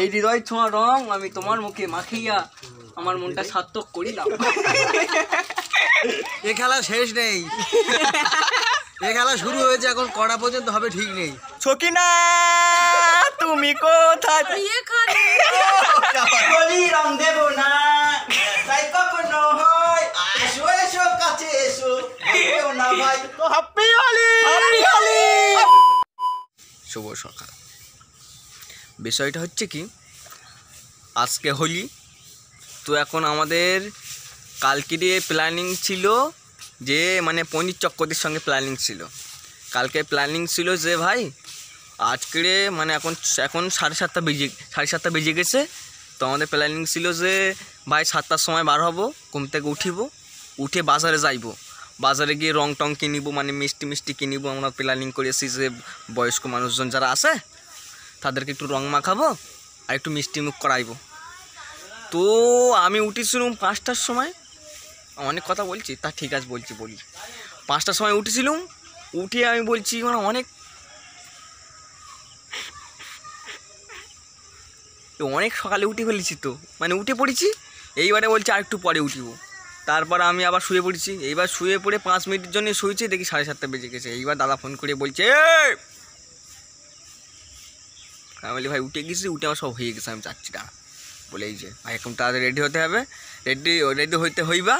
এই হৃদয় ছোঁয়া রং আমি তোমার মুখে মাখিয়া আমার মনটা সার্থক করিলাম। এ খেলা শেষ নেই, এ খেলা শুরু হয়েছে, এখন কটা পর্যন্ত হবে ঠিক নেই। ছকিনা তুমি কোথায়? বলি রং দেব না তাই কখনো হয়, এসো এসো কাছে এসো না ভাই। Happy Holi, happy Holi. শুভ সকাল। বিষয়টা হচ্ছে কি, আজকে হোলি তো এখন আমাদের কালকে দিয়ে প্ল্যানিং ছিল যে মানে পনির চক্করদের সঙ্গে প্ল্যানিং ছিল। কালকে প্ল্যানিং ছিল যে ভাই আজকে মানে এখন 7:30 বেজে গেছে। তো আমাদের প্ল্যানিং ছিল যে ভাই 7টার সময় বার হব, ঘুম থেকে উঠে বাজারে যাইব, বাজারে গিয়ে রং টং কিনিব, মানে মিষ্টি কিনিব। আমরা প্ল্যানিং করেছি যে বয়স্ক মানুষজন যারা আছে তাদেরকে একটু রং মাখাবো আর একটু মিষ্টি মুখ করাইবো। তো আমি উঠেছিলাম 5টার সময়, অনেক কথা বলছি তা ঠিক আছে বলি 5টার সময় উঠেছিলাম। উঠে আমি বলছি মানে অনেক সকালে উঠে ফেলেছি, তো মানে উঠে পড়েছি। এইবারে বলছি আর একটু পরে উঠিব। তারপর আমি আবার শুয়ে পড়েছি। এইবার শুয়ে পড়ে 5 মিনিটের জন্য শুয়েছি, দেখি 7:30 বেজে গেছে। এইবার দাদা ফোন করে বলছে আমি বলি ভাই উঠে গেছি, উঠে আমার সব হয়ে গেছে, আমি যাচ্ছি না বলে এই যে ভাই এখন তাড়াতাড়ি রেডি হতে হবে, রেডি হইতে হইবা।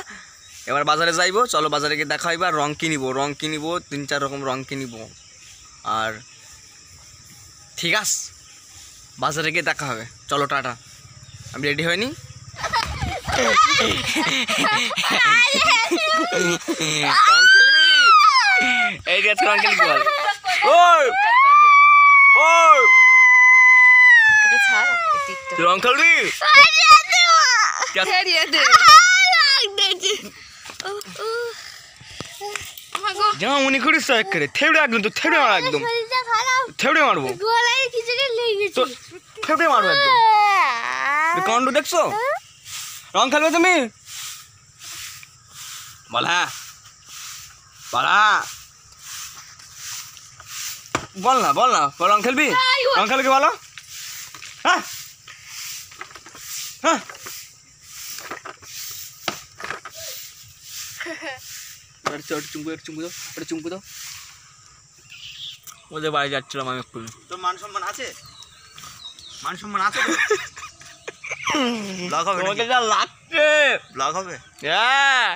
এবার বাজারে যাইব, চলো বাজারে গিয়ে দেখা হইবা, রং কিনিব 3-4 রকম রং কিনিব। আর ঠিক আছে বাজারে গিয়ে দেখা হবে, চলো টাটা। আমি রেডি হয়নি। এই যে রং খেলবি বল। রং খেলবি যেমন মনে করিস করে থেবড়ে একদম, তো থেবড়ে মারো, একদম থেবড়ে মারবো, থেবড়ে মারবো একদম। কাণ্ড দেখছো? রং খেলবে তুমি? বলা বল না রং খেলবি? রং খেলবি বলো। হ্যাঁ হ্যাঁ চুম্পু দাও। ওদের বাড়ি যাচ্ছিলাম আমি একটু। তোর মান সম্মান আছে? তোমাকে যা লাগছে, ব্লগ হবে? হ্যাঁ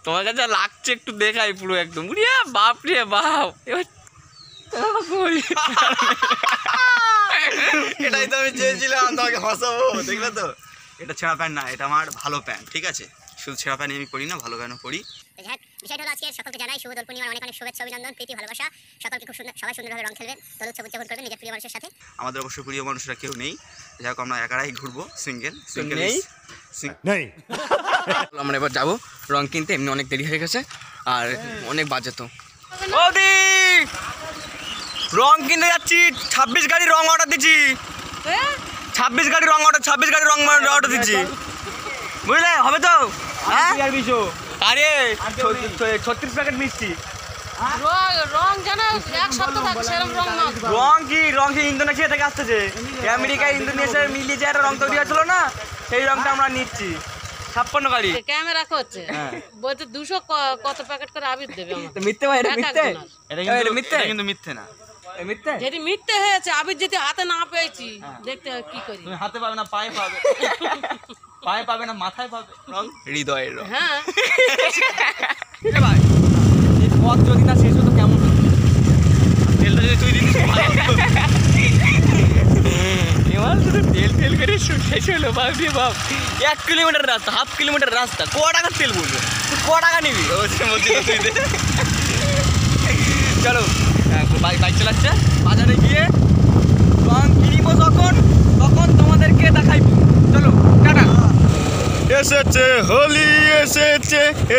তোমাকে যা লাগছে একটু দেখাই পুরো একদম। বাপ রে বাপ, এবার এটাই তো আমি চেয়েছিলাম তোমাকে হসাবো, দেখলে তো? এটা ছেঁড়া প্যান্ট না, এটা আমার ভালো প্যান্ট, ঠিক আছে? শুধু ছেঁড়া প্যান্ট আমি পরি না, ভালো প্যান্টও পরি। বিষয়টা হলো আজকে সকলকে জানাই শুভ দোল পূর্ণিমার অনেক শুভেচ্ছা, অভিনন্দন, প্রীতি, ভালোবাসা। সকলকে খুব সুন্দর, সবাই সুন্দরভাবে রং খেলবেন, দোল উৎসব উদযাপন করবেন নিজের প্রিয় মানুষের সাথে। আমাদের অবশ্য প্রিয় মানুষরা কেউ নেই, যাই হোক আমরা একারাই ঘুরবো, সিঙ্গেল নেই। আমরা এবার যাবো রং কিনতে, এমনি অনেক দেরি হয়ে গেছে আর অনেক বাজে। তো রং কিনতে যাচ্ছি, 26 গাড়ি রং অর্ডার দিচ্ছি, 26 গাড়ি রং অর্ডার দিচ্ছি, বুঝলে? হবে তো? আরে 36 প্যাকেট মিষ্টি। রং কি ইন্দোনেশিয়া থেকে আসতেছে, আমেরিকায় ইন্দোনেশিয়ার মিলিয়ে যে একটা রং তৈরি হয়েছিল না, সেই রংটা আমরা নিচ্ছি। 56 গাড়ি ক্যামেরা করছে, বলতে 200 কত প্যাকেট করে আবির দেবে। মিথ্যে ভাই, এটা মিথ্যে, এটা কিন্তু মিথ্যে না। যদি মিথ্যে হয়েছে, আবির যদি হাতে না পেয়েছি, দেখতে কি করি? তুমি হাতে পাবে না, পায়ে পাবে, পায়ে পাবে না, মাথায় পাবে রং, হৃদয়ের রং। হ্যাঁ ভাই এই পথ যদি না শেষ হতো কেমন হতো? তেলটা যদি তুই দিস এবার শুধু তেল করে শেষ হলো। বাপ রে বাপ, 1 কিলোমিটার রাস্তা, 1/2 কিলোমিটার রাস্তা, ক টাকার তেল বলবো? তুই ক টাকা নিবি? চলো বাইক চালাচ্ছে, বাজারে গিয়ে রং কিনব তখন তোমাদেরকে দেখাইব। চলো টাটা। এসেছে হোলি,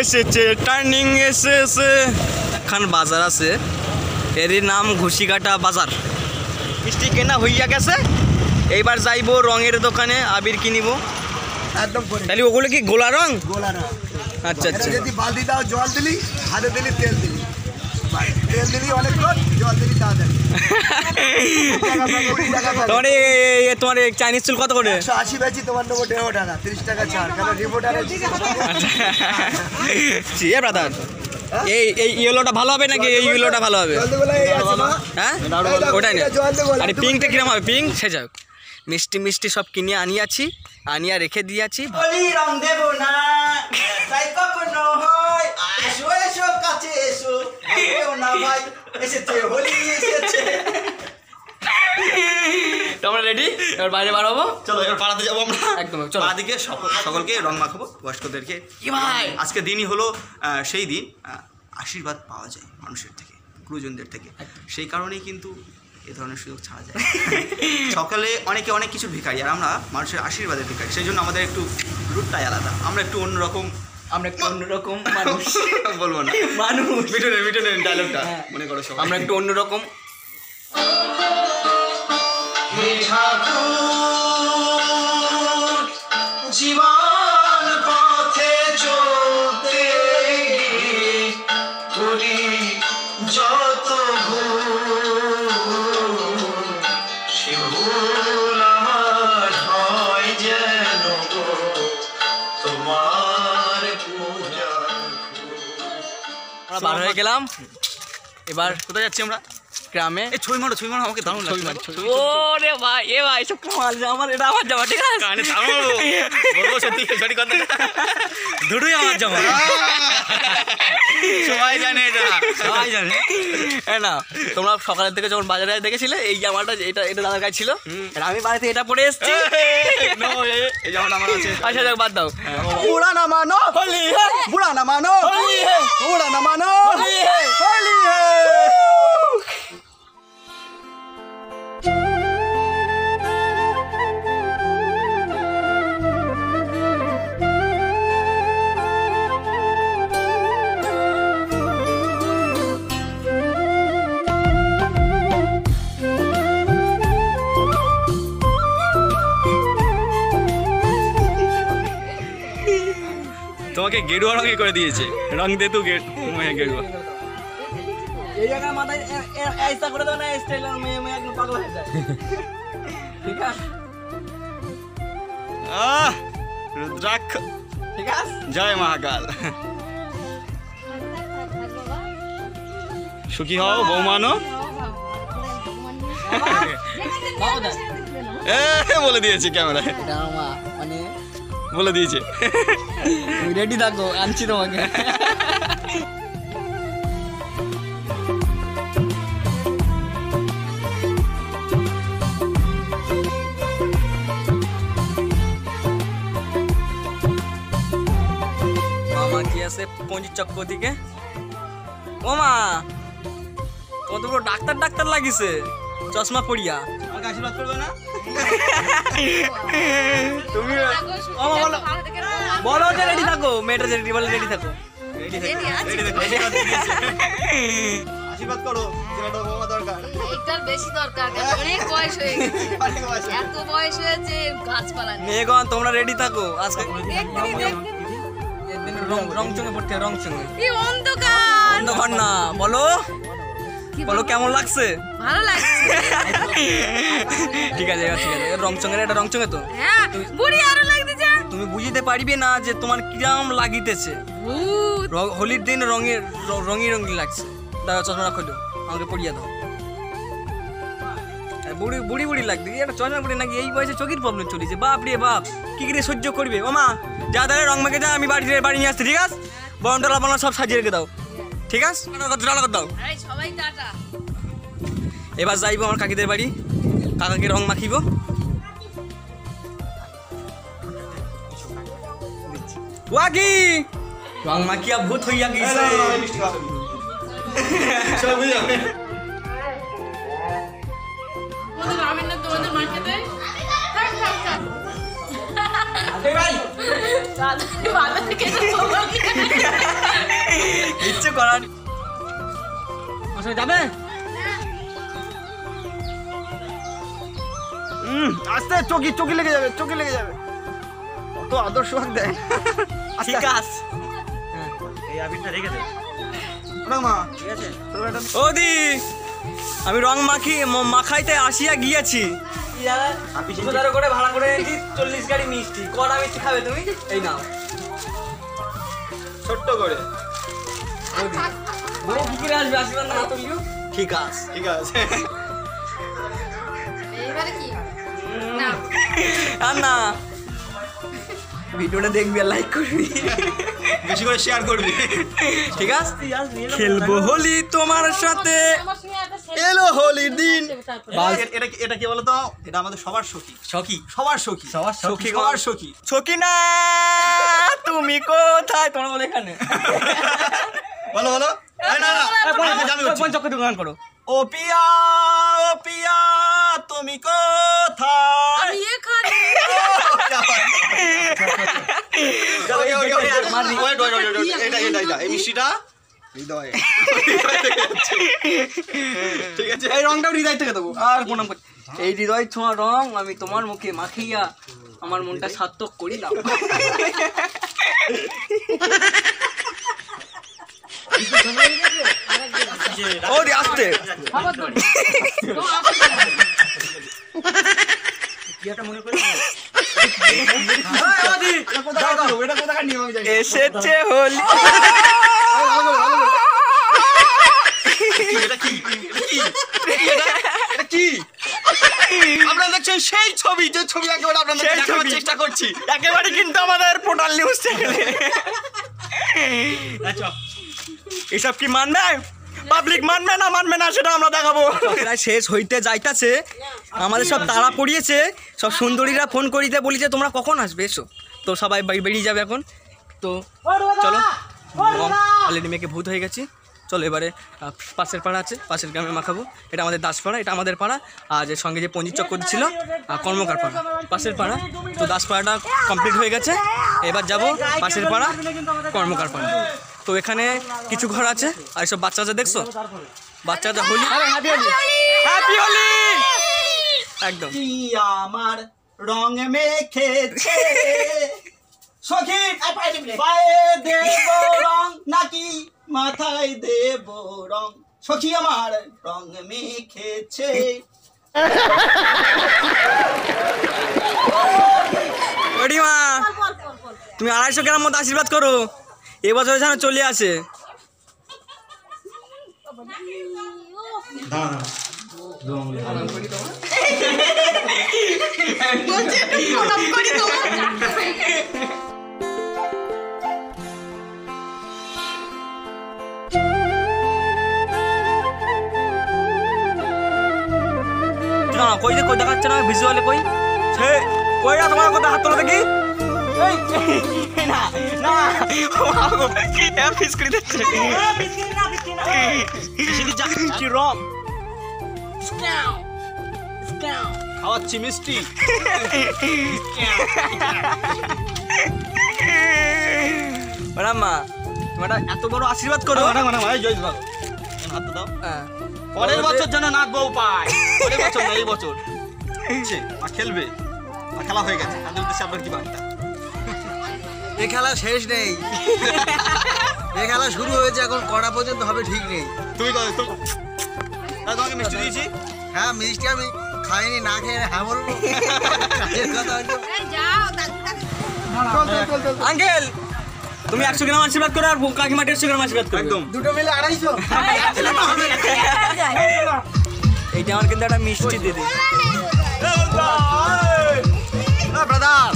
এসেছে টার্নিং, এসেছে খান বাজার আছে, এরই নাম ঘুষিকাটা বাজার। মিষ্টি কেনা হইয়া গেছে, এইবার যাইব রঙের দোকানে আবির কিনিব একদম। তাহলে ওগুলো কি গোলা রং? আচ্ছা আচ্ছা। যদি বালতি দাও, জল দিলি, হাতে দিলি, তেল দিলি, অনেক তোমার চাইনিজ চুল কত করে? 180 বেচি, তোমার নেবো 1.5 টাকা, 30 টাকা ছাড়, কারণ রিপোর্টার ব্রাদার এই ইয়েলোটা ভালো হবে নাকি এই ইয়েলোটা ভালো হবে? হ্যাঁ ওটাই না। আরে পিঙ্কটা কিরম হবে? পিঙ্ক সে যাক, মিষ্টি মিষ্টি সব কিনে আনিয়া রেখে দিয়েছি। হোলি রং দেব না, তাই কখনো হয়, এসো এসো কাছে এসো, কেউ না ভাই, এসেছে হোলি এসেছে। তোমরা রেডি? এবার বাইরে বার হবো, চলো এবার পাড়াতে যাবো আমরা। একদম চলো, পাড়াদিকে সকলকে রং মাখাবো, বয়স্কদেরকে। কি ভাই আজকে দিনই হলো সেই দিন আশীর্বাদ পাওয়া যায় মানুষের থেকে, গুরুজনদের থেকে। সেই কারণেই কিন্তু এ ধরনের সুযোগ ছাড়া যায়। সকালে অনেকে অনেক কিছু ভিখারি, আর আমরা মানুষের আশীর্বাদের ভিখারি। সেই জন্য আমাদের একটু রুটটাই আলাদা, আমরা একটু অন্যরকম মানুষ বলবো না, মানুষ মিটনের ডায়লগটা মনে করো সব। আমরা একটু অন্যরকম। জীবন পথে চলতে করি যত সে ভুল আমার হয় যেন তোমার পূজা। আমরা বার হয়ে গেলাম, এবার কোথায় যাচ্ছি আমরা? গ্রামে। এই ছবি মারো আমাকে দারুণ লাগছে। ওরে ভাই এ ভাই সব কামাল জামা, এটা আমার জামা, ঠিক আছে? কানে থামাবো, বলবো সত্যি সঠিক কথা, দুটোই আমার জামা। সবাই জানে এটা, সবাই জানে। না তোমরা সকালের থেকে যখন বাজারে দেখেছিলে এই জামাটা, এটা দাদার কাছে ছিল, আর আমি বাড়িতে এটা পরে এসেছি। এই জামাটা আমার আছে। আচ্ছা যাক, বাদ দাও। বুড়া না মানো হোলি হে, বুড়া না মানো হোলি হে, বুড়া না মানো হোলি হে, হোলি হে। তোমাকে গেরুয়া রঙে করে দিয়েছে, রং দে তু গেরুয়া। এই জায়গায় মাথায় এইটা করে দাও না, স্টাইল আর মেয়ে একদম পাগল হয়ে যায়, ঠিক আছে? রুদ্রাক্ষ, ঠিক আছে, জয় মহাকাল। সুখী হও বৌমানো। বলে দিয়েছে ক্যামেরায়, এটা আমার মানে বলে দিয়েছে। রেডি থাকো, আনছি তোমাকে। মামা কি আছে পঞ্জিত চক্র দিকে। ও মা, তোমার তো পুরো ডাক্তার লাগিছে, চশমা পড়িয়া। আমাকে আশীর্বাদ করবে না তুমি? বলো যে রেডি থাকো, মেয়েটা যে রেডি বলে রেডি থাকো। আশীর্বাদ করো, যেটা বাবা দরকার। এটার বেশি দরকার, অনেক বয়স হয়ে গেছে, এত বয়স হয়েছে গাছপালা নেই। মেয়েগণ তোমরা রেডি থাকো, আজকে রং চঙে পড়তে, রং চঙে। কি অন্ধকার! অন্ধকার না, বলো বলো কেমন লাগছে? ভালো লাগছে। ঠিক আছে রং চঙের, এটা রং চঙে তো হ্যাঁ, বুড়ি আরো লাগতেছে। তুমি বুঝিতে পারবে না যে তোমার কিরাম লাগিতেছে। ভূত। হোলির দিন রঙি লাগছে। দাদা চশমা রাখো, আমাকে পড়িয়ে দাও। বুড়ি লাগবে, একটা চশমা পড়ে নাকি এই বয়সে চোখের প্রবলেম চলেছে। বাপ রে বাপ, কি করে সহ্য করবে? ও মা যা তাহলে রং মেখে যা, আমি বাড়ি নিয়ে আসছি, ঠিক আছে? বরণটা বানা সব সাজিয়ে রেখে দাও, ঠিক আছে? দাও। আরে সবাই টাটা। এবার যাইবো আমার কাকিদের বাড়ি, কাকাকে রং মাখিব। ওয়াকি রং মাখিয়া ভূত হইয়া গেছে। সব বুঝা ইচ্ছে করার যাবে। আস্তে, চোখে লেগে যাবে, অত আদর্শ ভাগ দেয়। ঠিক আছে, এই আবিরটা রেখে দে। মা ঠিক আছে। ওদি আমি রং মাখাইতে আসিয়া গিয়েছি। করে ভাড়া করে এনেছি 40 গাড়ি মিষ্টি। কড়া মিষ্টি খাবে তুমি? এই নাও ছোট্ট করে। বউ কি করে আসবে? আসবে না তো লিও। ঠিক আছে ঠিক আছে। এবারে কি না আর না, ভিডিওটা দেখবি আর লাইক করবি, বেশি করে শেয়ার করবি, ঠিক আছে? খেলবো হোলি তোমার সাথে, এলো হোলির দিন। এটা কি বলতো? এটা আমাদের সবার সখী, সবার সখী, সবার সখী। সখী না তুমি কোথায়? তোমার বলে এখানে বলো বলো। পঞ্চক্ষ দোকান করো। ও পিয়া তুমি কোথায়? আমি এখানে। এটা এই মিষ্টিটা হৃদয়, ঠিক আছে? এই রংটাও হৃদয় থেকে দেবো। আর প্রণাম করছি। এই হৃদয় ছোঁয়া রং আমি তোমার মুখে মাখিয়া আমার মনটা সার্থক করি না। ও দি আসতে এসেছে হোলি। আপনারা দেখছেন সেই ছবি, যে ছবি একেবারে আপনাদের দেখানোর চেষ্টা করছি, একেবারে কিন্তু আমাদের পোর্টাল নিউজ থেকে। এসব কি মানবে? পাবলিক মানবে না সেটা আমরা দেখাবো। শেষ হইতে যাইতাছে, আমাদের সব তাড়া পড়িয়েছে, সব সুন্দরীরা ফোন করিতে বলিছে তোমরা কখন আসবে এসো। তো সবাই বেরিয়ে যাবে এখন। তো চলো, অলরেডি মেয়েকে ভূত হয়ে গেছি। চলো এবারে পাশের পাড়া আছে, পাশের গ্রামে মাখাবো। এটা আমাদের দাসপাড়া, এটা আমাদের পাড়া। আর এর সঙ্গে যে পঞ্জিত চক্কর ছিল কর্মকার পাড়া, পাশের পাড়া। তো দাসপাড়াটা কমপ্লিট হয়ে গেছে, এবার যাব পাশের পাড়া কর্মকার পাড়া। তো এখানে কিছু ঘর আছে, আর সব বাচ্চাদের দেখছো, বাচ্চাদের হোলি, হ্যাপি হোলি একদম। আমার রং মেখেছে সখী, পায়ে দেব রং নাকি মাথায় দেব রং? সখী আমার রং মেখেছে। ওডিমা তুমি 250 গ্রাম মতো আশীর্বাদ করো, এবছর যেন চলে আসে। কই যে কই দেখাচ্ছে না ভিজুয়ালে? কই কই না তোমার কথা? হাত তোলা দেখি। না না ফিস করে দিচ্ছে কি রং খাওয়াচ্ছি মিষ্টি। মা তোমার এত বড় আশীর্বাদ করো। হাত দাও। পরের বছর যেন নাক বউ পায়, পরের বছর না এই বছর। খেলবে, খেলা হয়ে গেছে। তাদের উদ্দেশ্যে আপনার কি বার্তা? এই খেলা শেষ নেই, এই খেলা শুরু হয়েছে, এখন কটা পর্যন্ত হবে ঠিক নেই। তুমি তোমাকে মিষ্টি দিয়েছি। হ্যাঁ মিষ্টি আমি খাইনি, না খেয়ে হ্যাঁ বলবো। আঙ্কেল তুমি 100 গ্রাম আশীর্বাদ করো, আর কাকিমা 150 গ্রাম আশীর্বাদ করো। একদম দুটো মিলে 250। এইটা আমার কিন্তু একটা মিষ্টি দিদি। ব্রাদার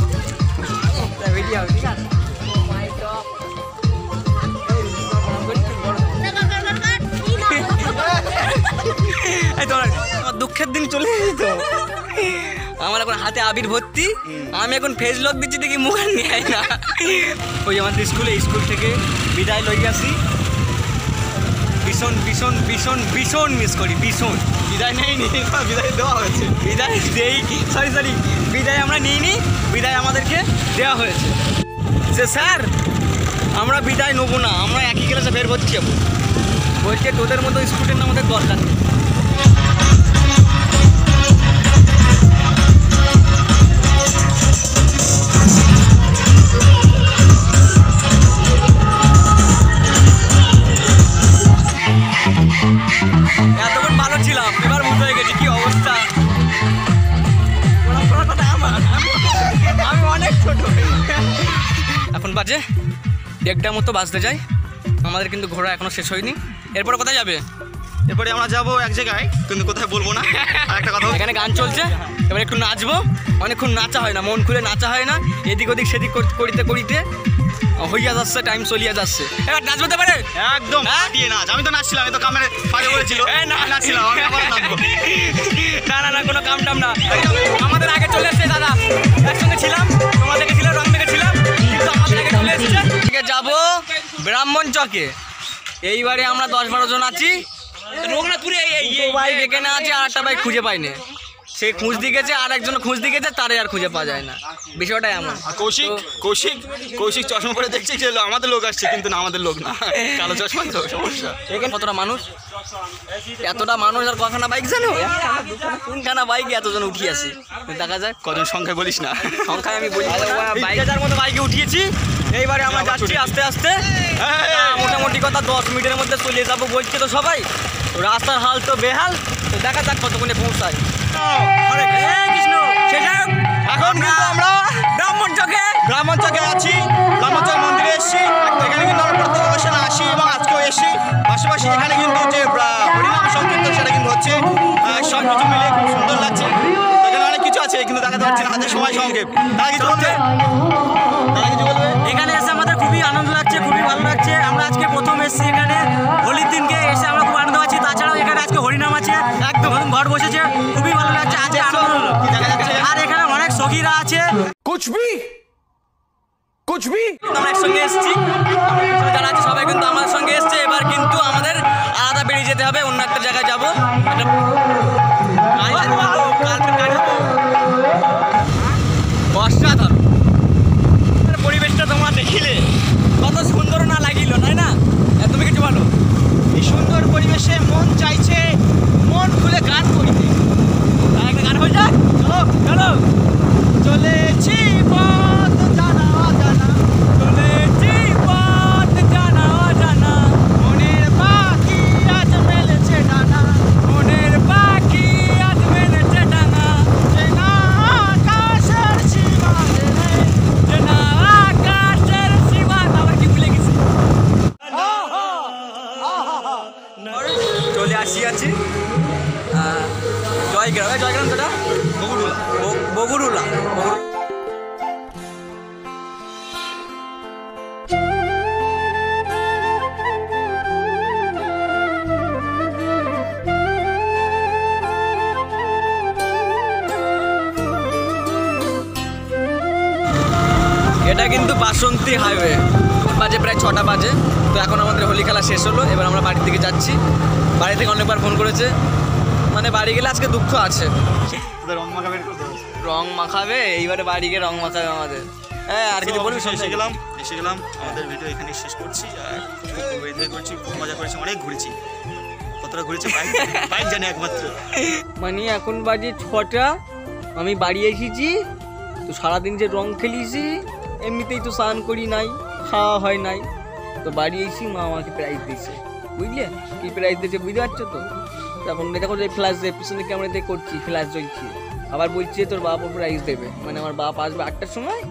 দুঃখের দিন চলে যেত। আমার এখন হাতে আবির ভর্তি, আমি এখন ফেস লক দিচ্ছি দেখি মুখ আর নিয়ে না। ওই আমাদের স্কুল থেকে বিদায় লই আসি, ভীষণ ভীষণ ভীষণ ভীষণ মিস করি, ভীষণ। বিদায় নেইনি, বিদায় দেওয়া হয়েছে। বিদায় দেই, সরি বিদায় আমরা নিইনি, বিদায় আমাদেরকে দেওয়া হয়েছে। যে স্যার আমরা বিদায় নেবো না, আমরা একই ক্লাসে বের ভর্তি যাবো। বলছে তোদের মতো স্টুডেন্ট আমাদের দরকার। এতক্ষণ ভালো ছিলাম, বাজে, 1টা মতো বাজতে যায়। আমাদের কিন্তু ঘোরা এখনো শেষ হয়নি। এরপরে কোথায় যাবে? এরপরে আমরা যাবো এক জায়গায়, কিন্তু কোথায় বলবো না। আর একটা কথা, এখানে গান চলছে, এবার একটু নাচবো। অনেকক্ষণ নাচা হয় না, মন খুলে নাচা হয় না, এদিক ওদিক সেদিক করিতে করিতে হইয়া যাচ্ছে, টাইম চলিয়া যাচ্ছে। এবার নাচ হতে পারে একদম দিয়ে নাচ। আমি তো নাচছিলাম, আমি তো কামের পাশে বলেছিল নাচছিলাম, আমি আবার নাচবো। না না না, কোনো কাম টাম না। আমাদের আগে চলে এসছে দাদা, একসঙ্গে ছিলাম, তোমার দেখেছিলাম, রং দেখেছিলাম, কিন্তু আমাদের আগে চলে এসছে। যাবো ব্রাহ্মণ চকে। এইবারে আমরা 10-12 জন আছি। রঘুনাথপুরে বাইক এখানে আছে, আর একটা বাইক খুঁজে পাইনি। সে খুঁজ দিকেছে, আর একজন খুঁজ দিকেছে, তারে আর খুঁজে পাওয়া যায় না। বিষয়টা এমন। কৌশিক চশমা পরে দেখছি যে আমাদের লোক আসছে, কিন্তু না, আমাদের লোক না, কালো চশমা, তো সমস্যা। এখানে কতটা মানুষ, এতটা মানুষ, আর কখানা বাইক জানো? 3খানা বাইক এতজন উঠিয়েছি। দেখা যায় কজন সংখ্যায় বলিস না, সংখ্যায় আমি বলি বাইকের মতো বাইকে উঠিয়েছি। এইবারে আমরা যাচ্ছি আস্তে আস্তে, মোটামুটি কথা 10 মিনিটের মধ্যে চলে যাবো বলছে তো সবাই। রাস্তার হাল তো বেহাল, তো দেখা যাক কতক্ষণে পৌঁছায়। হরে কৃষ্ণ। এখন কিন্তু আমরা ব্রাহ্মণ চকে আছি। ব্রাহ্মণ চক মন্দিরে এসেছি। এখানে কিন্তু আমরা প্রত্যেক অবস্থানে আসি এবং আজকেও এসেছি। পাশাপাশি এখানে কিন্তু যে হরিনাম সংকীর্তন সেটা কিন্তু হচ্ছে। সব কিছু মিলে খুব সুন্দর লাগছে। এখানে অনেক কিছু আছে, কিন্তু দেখাতে পারছি না, হাতে সময় সংক্ষেপ। তারা কিছু বলবে? এখানে এসে আমাদের খুবই আনন্দ লাগছে, খুবই ভালো লাগছে। আমরা আজকে প্রথম এসেছি এখানে, হোলির দিনকে এসে আমরা খুব আনন্দ পাচ্ছি। তাছাড়াও এখানে আজকে হরিনাম আছে, একদম ঘর বসেছে, খুবই ভালো লাগছে। আজকে আনন্দ হলো। আর এখানে অনেক সখীরা আছে, আমরা একসঙ্গে এসেছি। যারা আছে সবাই কিন্তু আমার সঙ্গে এসছে। এবার কিন্তু আমাদের আলাদা বেরিয়ে যেতে হবে, অন্য একটা জায়গায় যাবো। অসাধারণ পরিবেশটা তোমরা দেখিলে কত সুন্দর না লাগিল, তাই না? তুমি কিছু বলো। এই সুন্দর পরিবেশে মন চাইছে মন খুলে গান করিতে। একটা গান হয়ে যাক, চলো চলো। চলেছি পথ জানা অজানা, চলেছি পথ জানা অজানা, মনের পাখি আজ মেলেছে ডানা, মনের পাখি আজ মেলেছে ডানা, চেনা আকাশের সীমানে রে, চেনা আকাশের সীমানা। আবার কি ভুলে গেছি? চলে আসিয়াছি জয়গ্রাম। জয়গ্রাম দাদা, বগুড়ুলা। এটা কিন্তু বাসন্তী হাইওয়ে। বাজে প্রায় 6টা বাজে। তো এখন আমাদের হোলি খেলা শেষ হলো, এবার আমরা বাড়ির দিকে যাচ্ছি। বাড়ি থেকে অনেকবার ফোন করেছে, মানে বাড়ি গেলে আজকে দুঃখ আছে। রং মাখাবে, এইবারে বাড়ি গিয়ে রং মাখাবে আমাদের। হ্যাঁ, আর কিছু বলবি? এসে গেলাম আমাদের ভিডিও এখানে শেষ করছি। আর খুব এনজয় করছি, খুব মজা করেছি, অনেক ঘুরেছি। কতটা ঘুরেছি বাইক জানে একমাত্র। মানে এখন বাজে 6টা, আমি বাড়ি এসেছি। তো সারাদিন যে রং খেলিছি, এমনিতেই তো স্নান করি নাই, খাওয়া হয় নাই। তো বাড়ি এসেছি, মা আমাকে প্রাইজ দিয়েছে, বুঝলে? কি প্রাইজ দিয়েছে বুঝতে পারছো তো? তখন দেখো যে ফ্ল্যাশ পিছনে ক্যামেরাতে করছি, ফ্ল্যাশ জ্বলছি। আবার বলছে তোর বাবা প্রাইজ দেবে, মানে আমার বাপ আসবে 8টার সময়,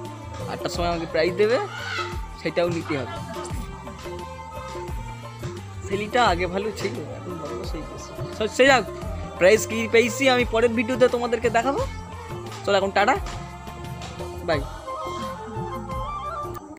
8টার সময় আমাকে প্রাইজ দেবে, সেটাও নিতে হবে। ছেলেটা আগে ভালো ছিল, এখন বড় সেই সে যাক। প্রাইজ কি পেয়েছি আমি পরের ভিডিওতে তোমাদেরকে দেখাবো। চলো এখন টাটা, বাই।